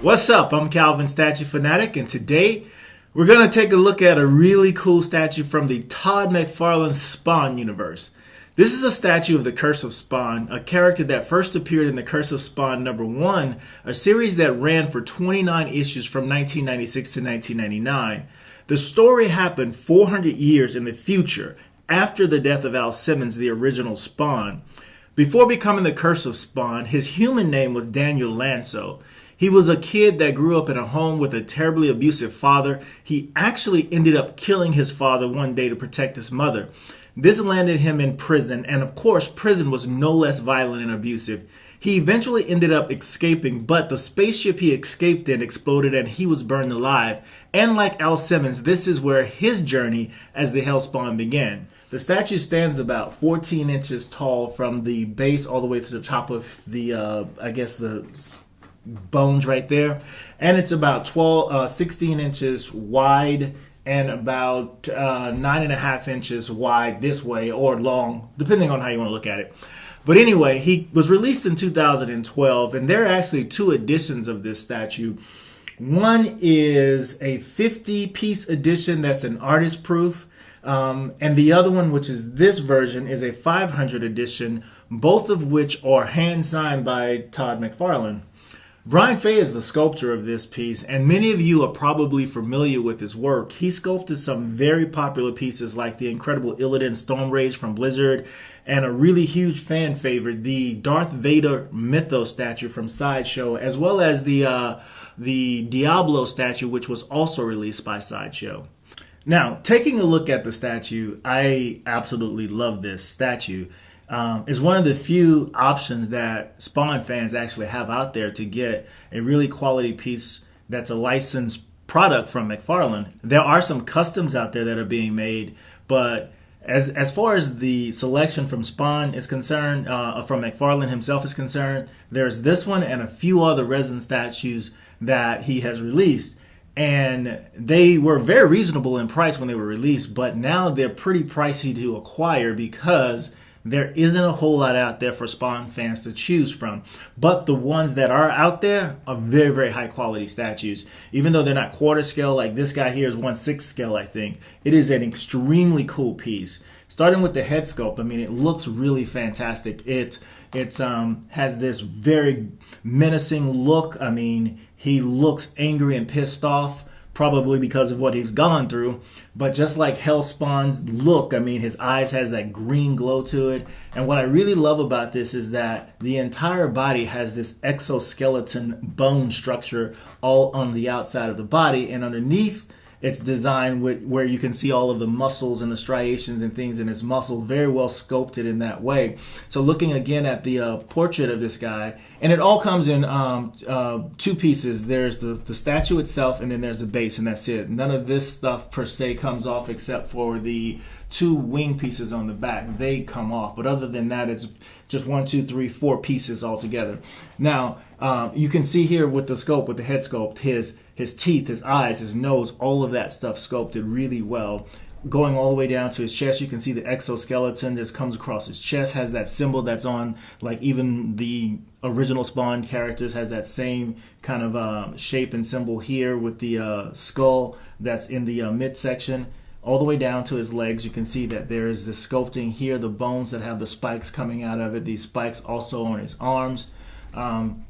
What's up? I'm Calvin Statue Fanatic, and today we're going to take a look at a really cool statue from the Todd McFarlane Spawn universe. This is a statue of the Curse of Spawn, a character that first appeared in the Curse of Spawn #1, a series that ran for 29 issues from 1996 to 1999. The story happened 400 years in the future, after the death of Al Simmons, the original Spawn. Before becoming the Curse of Spawn, his human name was Daniel Lanso. He was a kid that grew up in a home with a terribly abusive father. He actually ended up killing his father one day to protect his mother. This landed him in prison, and of course, prison was no less violent and abusive. He eventually ended up escaping, but the spaceship he escaped in exploded and he was burned alive. And like Al Simmons, this is where his journey as the Hellspawn began. The statue stands about 14 inches tall from the base all the way to the top of the, the bones right there, and it's about 16 inches wide and about 9.5 inches wide this way, or long, depending on how you want to look at it. But anyway, he was released in 2012, and there are actually two editions of this statue. One is a 50-piece edition that's an artist proof, and the other one, which is this version, is a 500 edition, both of which are hand-signed by Todd McFarlane. Brian Fay is the sculptor of this piece, and many of you are probably familiar with his work. He sculpted some very popular pieces like the incredible Illidan Stormrage from Blizzard, and a really huge fan favorite, the Darth Vader Mythos statue from Sideshow, as well as the Diablo statue, which was also released by Sideshow. Now, taking a look at the statue, I absolutely love this statue. Is one of the few options that Spawn fans actually have out there to get a really quality piece that's a licensed product from McFarlane. There are some customs out there that are being made, but as far as the selection from Spawn is concerned, from McFarlane himself is concerned, there's this one and a few other resin statues that he has released. And they were very reasonable in price when they were released, but now they're pretty pricey to acquire because there isn't a whole lot out there for Spawn fans to choose from. But the ones that are out there are very, very high quality statues. Even though they're not quarter scale, like this guy here is 1/6 scale, I think. It is an extremely cool piece. Starting with the head sculpt, I mean, it looks really fantastic. It has this very menacing look. I mean, he looks angry and pissed off, probably because of what he's gone through. But just like Hellspawn's look, I mean, his eyes has that green glow to it. And what I really love about this is that the entire body has this exoskeleton bone structure all on the outside of the body, and underneath it's designed where you can see all of the muscles and the striations and things in his muscle, very well sculpted in that way. So looking again at the portrait of this guy, and it all comes in two pieces. There's the statue itself, and then there's the base, and that's it. None of this stuff per se comes off except for the two wing pieces on the back. They come off, but other than that, it's just 1, 2, 3, 4 pieces all together. Now, you can see here with the sculpt, with the head sculpt, his teeth, his eyes, his nose, all of that stuff sculpted really well. Going all the way down to his chest, you can see the exoskeleton that comes across his chest, has that symbol that's on, like even the original Spawn characters, has that same kind of shape and symbol here with the skull that's in the midsection. All the way down to his legs, you can see that there is the sculpting here, the bones that have the spikes coming out of it. These spikes also on his arms.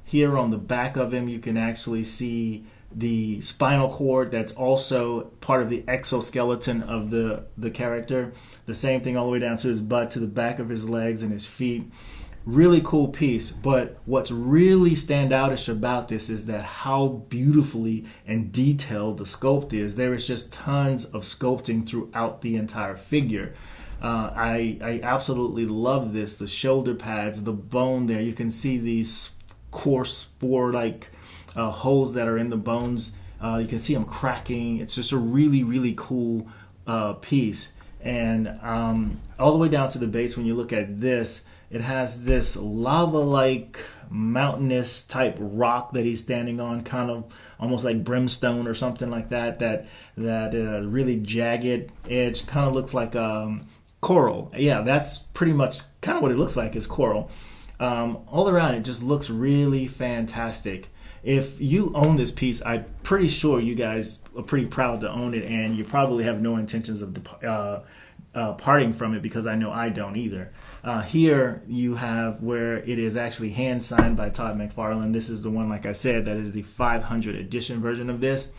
Here on the back of him, you can actually see the spinal cord that's also part of the exoskeleton of the character. The same thing all the way down to his butt, to the back of his legs and his feet. Really cool piece. But what's really standoutish about this is that how beautifully and detailed the sculpt is. There is just tons of sculpting throughout the entire figure. I absolutely love this. The shoulder pads, the bone there. You can see these coarse spore-like holes that are in the bones. You can see them cracking. It's just a really, really cool piece. And all the way down to the base, when you look at this, it has this lava-like mountainous type rock that he's standing on, kind of almost like brimstone or something like that. That really jagged edge kind of looks like coral. Yeah, that's pretty much kind of what it looks like, is coral. All around, it just looks really fantastic. if you own this piece, I'm pretty sure you guys are pretty proud to own it, and you probably have no intentions of parting from it, because I know I don't either. Here you have where it is actually hand signed by Todd McFarlane. This is the one, like I said, that is the 500 edition version of this.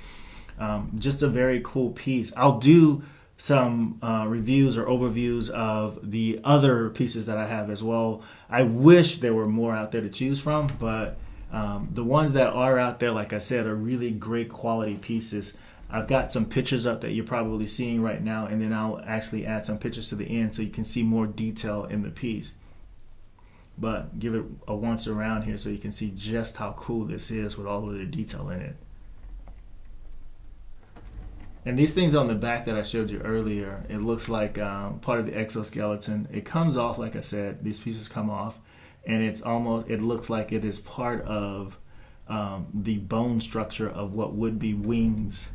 Just a very cool piece. I'll do some reviews or overviews of the other pieces that I have as well. I wish there were more out there to choose from, but the ones that are out there, like I said, are really great quality pieces. I've got some pictures up that you're probably seeing right now, and then I'll actually add some pictures to the end so you can see more detail in the piece. But give it a once around here so you can see just how cool this is with all of the detail in it. And these things on the back that I showed you earlier, it looks like part of the exoskeleton. It comes off, like I said, these pieces come off, and it looks like it is part of the bone structure of what would be wings.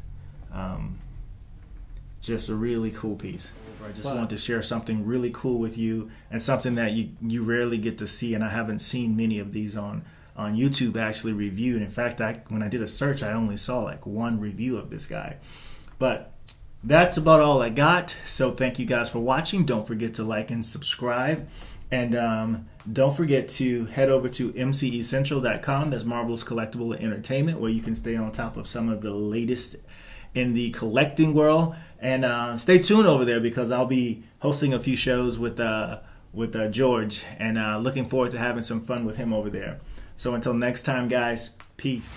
Just a really cool piece. I just wanted to share something really cool with you, and something that you rarely get to see, and I haven't seen many of these on YouTube actually reviewed. In fact, when I did a search, I only saw like one review of this guy. But that's about all I got. So thank you guys for watching. Don't forget to like and subscribe. And don't forget to head over to mcecentral.com. That's Marvelous Collectible and Entertainment, where you can stay on top of some of the latest in the collecting world. And stay tuned over there, because I'll be hosting a few shows with George, and looking forward to having some fun with him over there. So until next time, guys, peace.